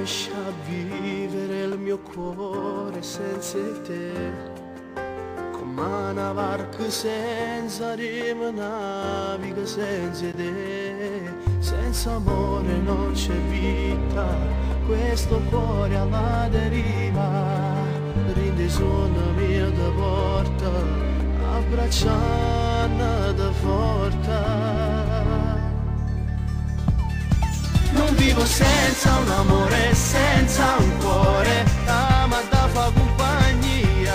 lascia vivere il mio cuore senza te, come una barca senza remo naviga senza te, senza amore non c'è vita, questo cuore alla deriva, rinde suona mia da porta, abbracciando da forte. Non vivo senza un amore, senza un cuore, ama da fa compagnia.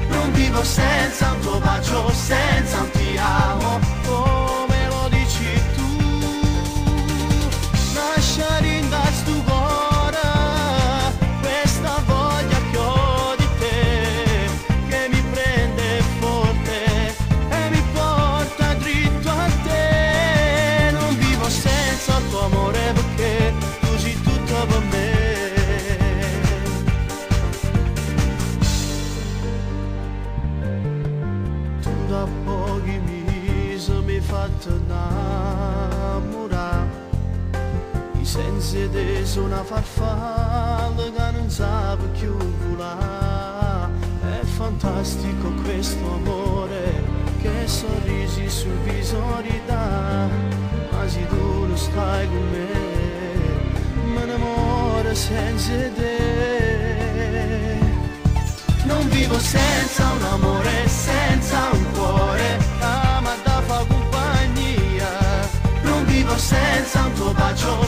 Non vivo senza un tuo bacio, senza un ti amo, come lo dici tu. Lasciare in da stu cuore, questa voglia che ho di te, che mi prende forte e mi porta dritto a te. Non vivo senza il tuo amore, perché tu sei tutto per me. Tu da pochi mesi mi hai fatto innamorare, i sensi te sono una farfalla che non sa più volare. È fantastico questo amore, che sorrisi sul viso ridà, ma se tu non stai con me, me ne muore senza te. Non vivo senza un amore, senza un cuore, ama da fa compagnia. Non vivo senza un tuo bacio,